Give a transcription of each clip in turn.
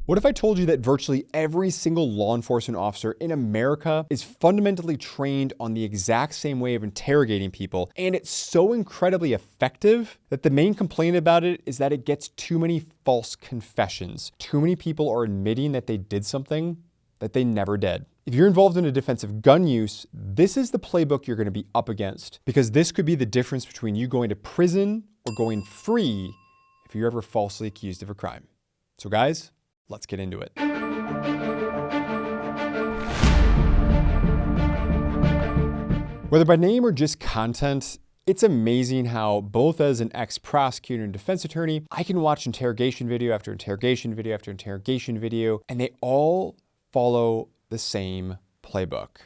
What if I told you that virtually every single law enforcement officer in America is fundamentally trained on the exact same way of interrogating people, and it's so incredibly effective that the main complaint about it is that it gets too many false confessions. Too many people are admitting that they did something that they never did. If you're involved in a defensive gun use, this is the playbook you're going to be up against, because this could be the difference between you going to prison or going free if you're ever falsely accused of a crime. So guys, let's get into it. Whether by name or just content, it's amazing how both as an ex-prosecutor and defense attorney, I can watch interrogation video after interrogation video after interrogation video, and they all follow the same playbook,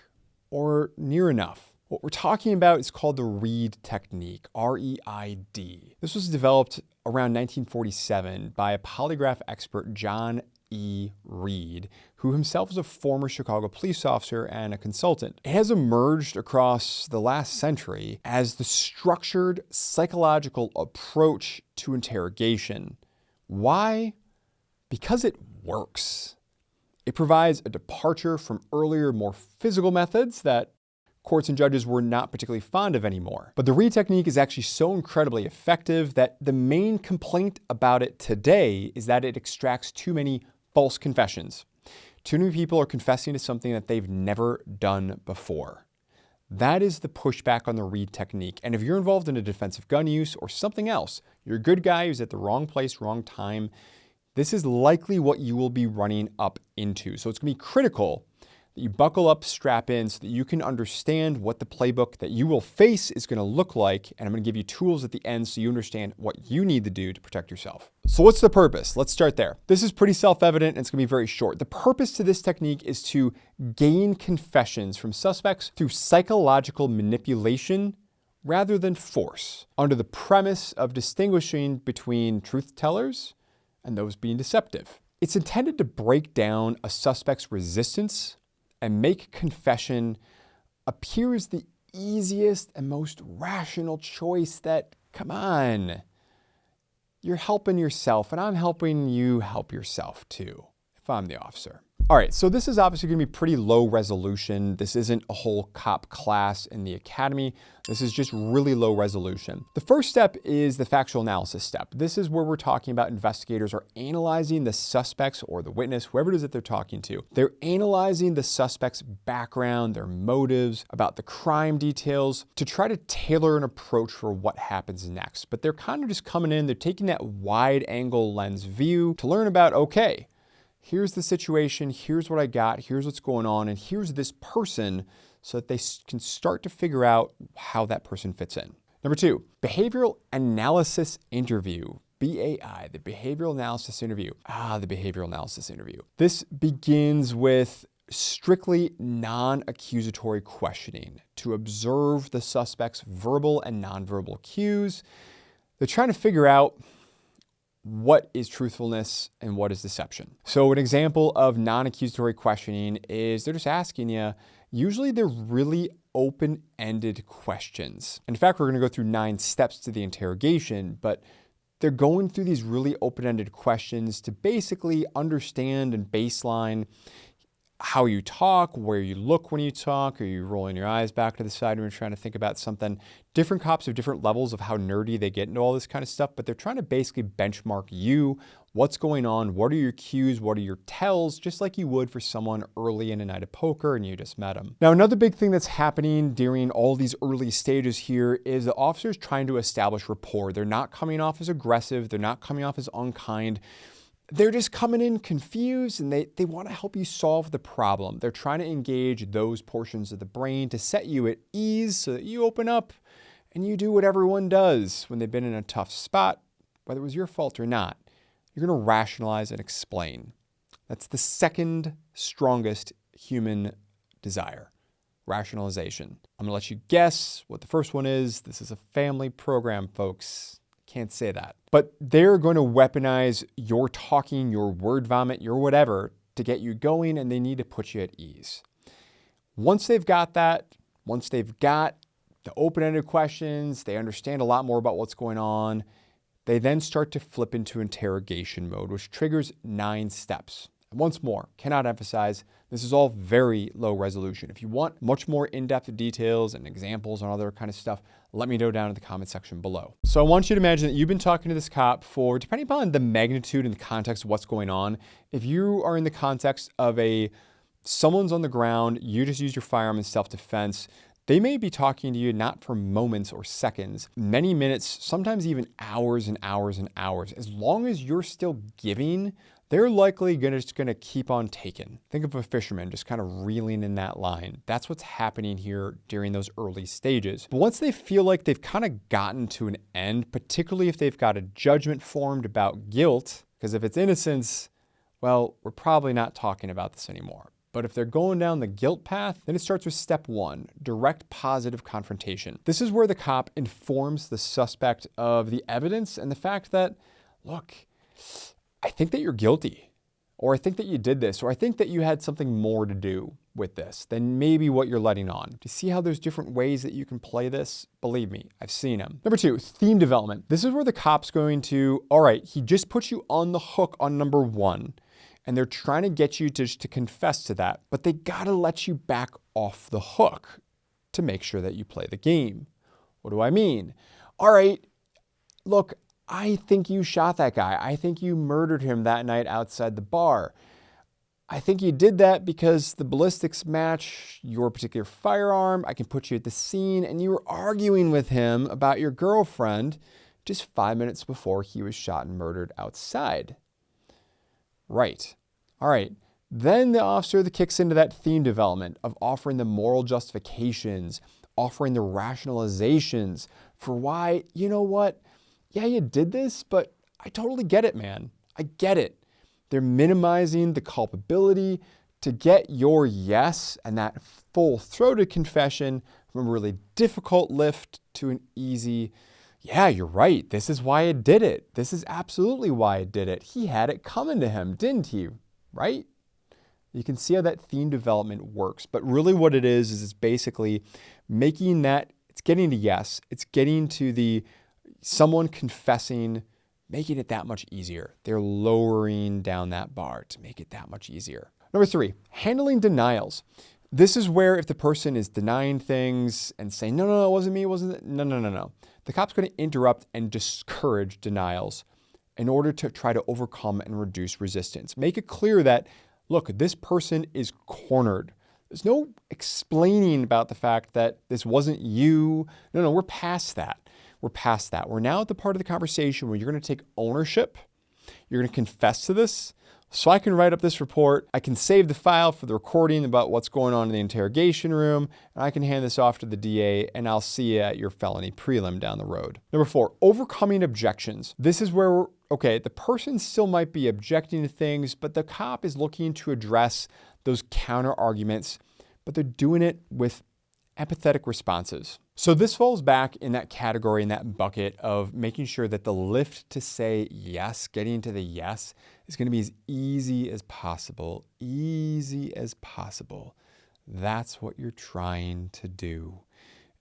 or near enough. What we're talking about is called the Reid Technique, R-E-I-D. This was developed around 1947 by a polygraph expert, John E. Reid, who himself was a former Chicago police officer and a consultant. It has emerged across the last century as the structured psychological approach to interrogation. Why? Because it works. It provides a departure from earlier, more physical methods that courts and judges were not particularly fond of anymore. But the Reid technique is actually so incredibly effective that the main complaint about it today is that it extracts too many false confessions. Too many people are confessing to something that they've never done before. That is the pushback on the Reid technique. And if you're involved in a defensive gun use or something else, you're a good guy who's at the wrong place, wrong time, this is likely what you will be running up into. So it's going to be critical that you buckle up, strap in, so that you can understand what the playbook that you will face is going to look like. And I'm going to give you tools at the end so you understand what you need to do to protect yourself. So what's the purpose? Let's start there. This is pretty self-evident and it's going to be very short. The purpose to this technique is to gain confessions from suspects through psychological manipulation rather than force, under the premise of distinguishing between truth tellers and those being deceptive. It's intended to break down a suspect's resistance and make confession appear as the easiest and most rational choice that, come on, you're helping yourself and I'm helping you help yourself too, if I'm the officer. All right, so this is obviously going to be pretty low resolution. This isn't a whole cop class in the academy. This is just really low resolution. The first step is the factual analysis step. This is where we're talking about investigators are analyzing the suspects or the witness, whoever it is that they're talking to. They're analyzing the suspect's background, their motives, about the crime details to try to tailor an approach for what happens next. But they're kind of just coming in, they're taking that wide angle lens view to learn about, okay, here's the situation, here's what I got, here's what's going on, and here's this person, so that they can start to figure out how that person fits in. Number two, behavioral analysis interview. BAI, the behavioral analysis interview. The behavioral analysis interview. This begins with strictly non-accusatory questioning to observe the suspect's verbal and nonverbal cues. They're trying to figure out what is truthfulness and what is deception. So an example of non-accusatory questioning is they're just asking you, usually they're really open-ended questions. In fact, we're going to go through 9 steps to the interrogation, but they're going through these really open-ended questions to basically understand and baseline how you talk, where you look when you talk, are you rolling your eyes back to the side when you're trying to think about something. Different cops have different levels of how nerdy they get into all this kind of stuff, but they're trying to basically benchmark you, what's going on, what are your cues, what are your tells, just like you would for someone early in a night of poker and you just met them. Now, another big thing that's happening during all these early stages here is the officers trying to establish rapport. They're not coming off as aggressive, they're not coming off as unkind. They're just coming in confused and they want to help you solve the problem. They're trying to engage those portions of the brain to set you at ease so that you open up and you do what everyone does when they've been in a tough spot, whether it was your fault or not. You're going to rationalize and explain. That's the second strongest human desire, rationalization. I'm going to let you guess what the first one is. This is a family program, folks. Can't say that. But they're going to weaponize your talking, your word vomit, your whatever to get you going, and they need to put you at ease. Once they've got that, once they've got the open-ended questions, they understand a lot more about what's going on, They then start to flip into interrogation mode, which triggers 9 steps. And once more, cannot emphasize, this is all very low resolution. If you want much more in-depth details and examples on other kind of stuff, let me know down in the comment section below. So I want you to imagine that you've been talking to this cop for, depending upon the magnitude and the context of what's going on, if you are in the context of someone's on the ground, you just use your firearm in self-defense, they may be talking to you not for moments or seconds, many minutes, sometimes even hours and hours and hours. As long as you're still giving, they're likely just gonna keep on taking. Think of a fisherman just kind of reeling in that line. That's what's happening here during those early stages. But once they feel like they've kind of gotten to an end, particularly if they've got a judgment formed about guilt, because if it's innocence, well, we're probably not talking about this anymore. But if they're going down the guilt path, then it starts with step 1, direct positive confrontation. This is where the cop informs the suspect of the evidence and the fact that, look, I think that you're guilty, or I think that you did this, or I think that you had something more to do with this than maybe what you're letting on. Do you see how there's different ways that you can play this? Believe me, I've seen them. Number 2, theme development. This is where the cop's going to, all right, he just put you on the hook on number 1. And they're trying to get you to confess to that, but they gotta let you back off the hook to make sure that you play the game. What do I mean? All right, look, I think you shot that guy. I think you murdered him that night outside the bar. I think you did that because the ballistics match your particular firearm. I can put you at the scene, and you were arguing with him about your girlfriend just 5 minutes before he was shot and murdered outside. Right. All right. Then the officer that kicks into that theme development of offering the moral justifications, offering the rationalizations for why, you know what? Yeah, you did this, but I totally get it, man. I get it. They're minimizing the culpability to get your yes and that full-throated confession from a really difficult lift to an easy, yeah, you're right. This is why I did it. This is absolutely why I did it. He had it coming to him, didn't he? Right? You can see how that theme development works. But really what it is it's basically making that, it's getting to yes. It's getting to the someone confessing, making it that much easier. They're lowering down that bar to make it that much easier. Number 3, handling denials. This is where if the person is denying things and saying, no, it wasn't me, it wasn't, no. The cop's going to interrupt and discourage denials in order to try to overcome and reduce resistance. Make it clear that, look, this person is cornered. There's no explaining about the fact that this wasn't you. No, we're past that. We're past that. We're now at the part of the conversation where you're going to take ownership. You're going to confess to this. So I can write up this report. I can save the file for the recording about what's going on in the interrogation room. And I can hand this off to the DA and I'll see you at your felony prelim down the road. Number 4, overcoming objections. This is where, okay, the person still might be objecting to things, but the cop is looking to address those counter arguments, but they're doing it with empathetic responses. So this falls back in that category, in that bucket of making sure that the lift to say yes, getting to the yes, is going to be as easy as possible. Easy as possible. That's what you're trying to do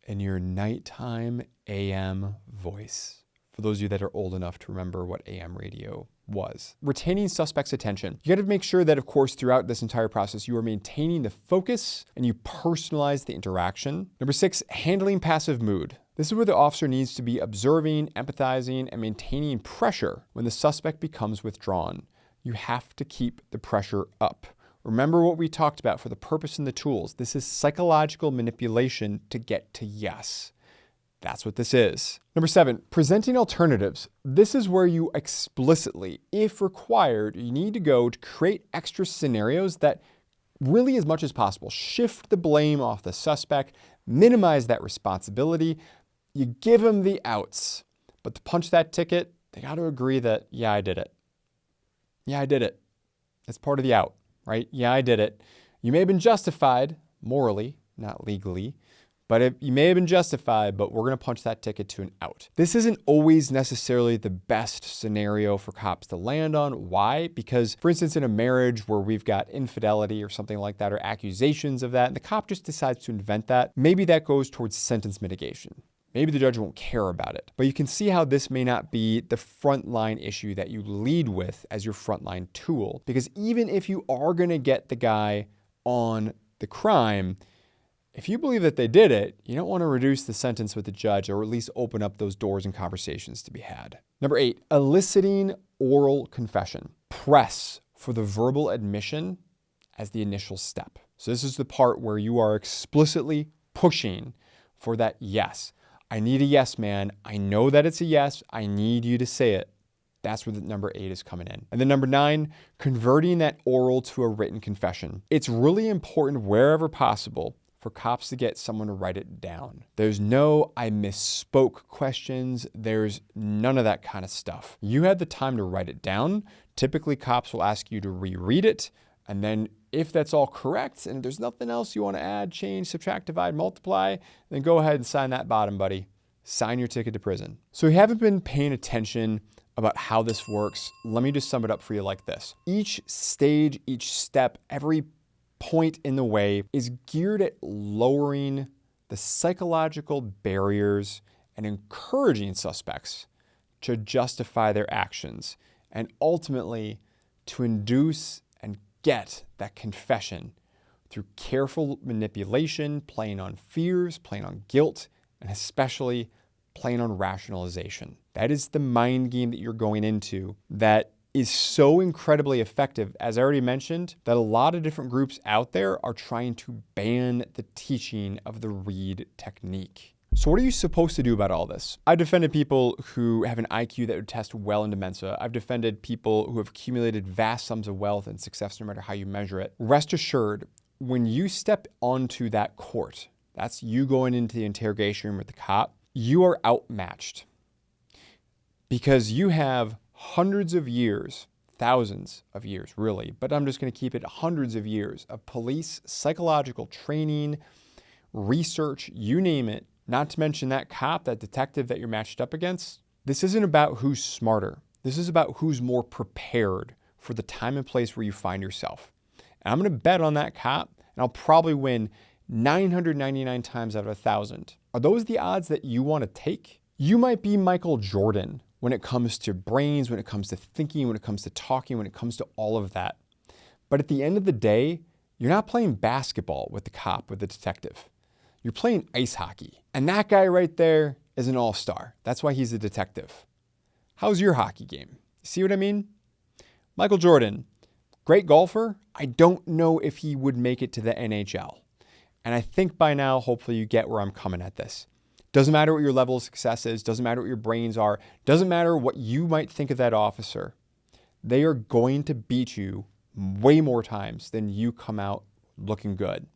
in your nighttime AM voice. For those of you that are old enough to remember what AM radio was. Retaining suspect's attention. You got to make sure that, of course, throughout this entire process, you are maintaining the focus and you personalize the interaction. Number 6, handling passive mood. This is where the officer needs to be observing, empathizing, and maintaining pressure when the suspect becomes withdrawn. You have to keep the pressure up. Remember what we talked about for the purpose and the tools. This is psychological manipulation to get to yes. That's what this is. Number 7, presenting alternatives. This is where you explicitly, if required, you need to go to create extra scenarios that really, as much as possible, shift the blame off the suspect, minimize that responsibility. You give them the outs, but to punch that ticket, they got to agree that, yeah, I did it. Yeah, I did it. It's part of the out, right? Yeah, I did it. You may have been justified morally, not legally, but you may have been justified, but we're going to punch that ticket to an out. This isn't always necessarily the best scenario for cops to land on. Why? Because, for instance, in a marriage where we've got infidelity or something like that, or accusations of that, and the cop just decides to invent that, maybe that goes towards sentence mitigation. Maybe the judge won't care about it. But you can see how this may not be the frontline issue that you lead with as your frontline tool. Because even if you are going to get the guy on the crime, if you believe that they did it, you don't want to reduce the sentence with the judge, or at least open up those doors and conversations to be had. Number 8, eliciting oral confession. Press for the verbal admission as the initial step. So this is the part where you are explicitly pushing for that yes. I need a yes, man. I know that it's a yes. I need you to say it. That's where the number 8 is coming in. And then number 9, converting that oral to a written confession. It's really important wherever possible for cops to get someone to write it down. There's no I misspoke questions. There's none of that kind of stuff. You had the time to write it down. Typically, cops will ask you to reread it. And then if that's all correct and there's nothing else you want to add, change, subtract, divide, multiply, then go ahead and sign that bottom, buddy. Sign your ticket to prison. So if you haven't been paying attention about how this works, let me just sum it up for you like this. Each stage, each step, every point in the way is geared at lowering the psychological barriers and encouraging suspects to justify their actions, and ultimately to induce and get that confession through careful manipulation, playing on fears, playing on guilt, and especially playing on rationalization. That is the mind game that you're going into that is so incredibly effective, as I already mentioned, that a lot of different groups out there are trying to ban the teaching of the Reid technique. So what are you supposed to do about all this? I've defended people who have an IQ that would test well into Mensa. I've defended people who have accumulated vast sums of wealth and success no matter how you measure it. Rest assured, when you step onto that court, that's you going into the interrogation room with the cop, you are outmatched because you have hundreds of years, thousands of years really, but I'm just going to keep it hundreds of years of police psychological training, research, you name it, not to mention that cop, that detective that you're matched up against. This isn't about who's smarter. This is about who's more prepared for the time and place where you find yourself. And I'm going to bet on that cop, and I'll probably win 999 times out of 1,000. Are those the odds that you want to take? You might be Michael Jordan when it comes to brains, when it comes to thinking, when it comes to talking, when it comes to all of that. But at the end of the day, you're not playing basketball with the cop, with the detective. You're playing ice hockey. And that guy right there is an all-star. That's why he's a detective. How's your hockey game? See what I mean? Michael Jordan, great golfer. I don't know if he would make it to the NHL. And I think by now, hopefully you get where I'm coming at this. Doesn't matter what your level of success is. Doesn't matter what your brains are. Doesn't matter what you might think of that officer. They are going to beat you way more times than you come out looking good.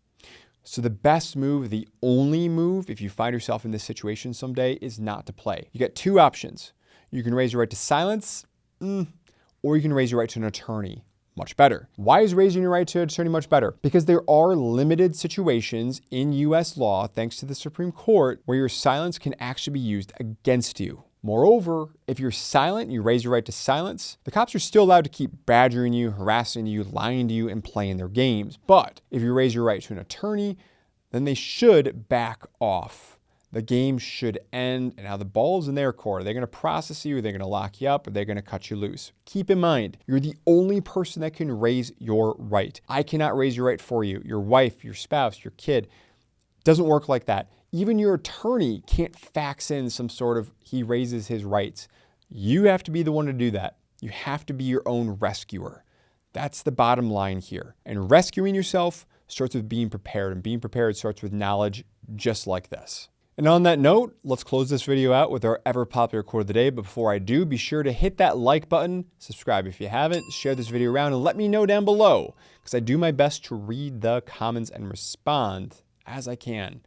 So the best move, the only move, if you find yourself in this situation someday, is not to play. You got two options. You can raise your right to silence, or you can raise your right to an attorney. Much better. Why is raising your right to an attorney much better? Because there are limited situations in US law, thanks to the Supreme Court, where your silence can actually be used against you. Moreover, if you're silent and you raise your right to silence, the cops are still allowed to keep badgering you, harassing you, lying to you, and playing their games. But if you raise your right to an attorney, then they should back off. The game should end, and now the ball's in their court. Are they going to process you? Are they going to lock you up? Are they going to cut you loose? Keep in mind, you're the only person that can raise your right. I cannot raise your right for you. Your wife, your spouse, your kid. It doesn't work like that. Even your attorney can't fax in some sort of, he raises his rights. You have to be the one to do that. You have to be your own rescuer. That's the bottom line here. And rescuing yourself starts with being prepared, and being prepared starts with knowledge just like this. And on that note, let's close this video out with our ever popular quote of the day. But before I do, be sure to hit that like button, subscribe if you haven't, share this video around, and let me know down below, because I do my best to read the comments and respond as I can.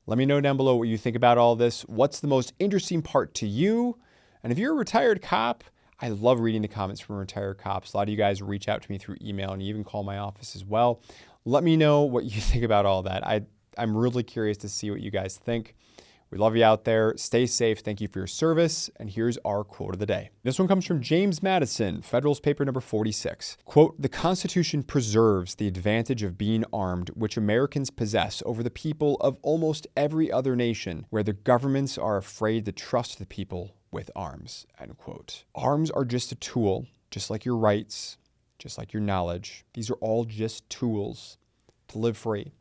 Let me know down below what you think about all this. What's the most interesting part to you? And if you're a retired cop, I love reading the comments from retired cops. A lot of you guys reach out to me through email, and you even call my office as well. Let me know what you think about all that. I'm really curious to see what you guys think. We love you out there. Stay safe. Thank you for your service. And here's our quote of the day. This one comes from James Madison, Federalist Paper number 46. Quote, "The Constitution preserves the advantage of being armed which Americans possess over the people of almost every other nation where the governments are afraid to trust the people with arms." End quote. Arms are just a tool, just like your rights, just like your knowledge. These are all just tools to live free.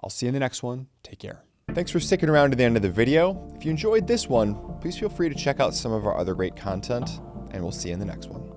I'll see you in the next one. Take care. Thanks for sticking around to the end of the video. If you enjoyed this one, please feel free to check out some of our other great content, and we'll see you in the next one.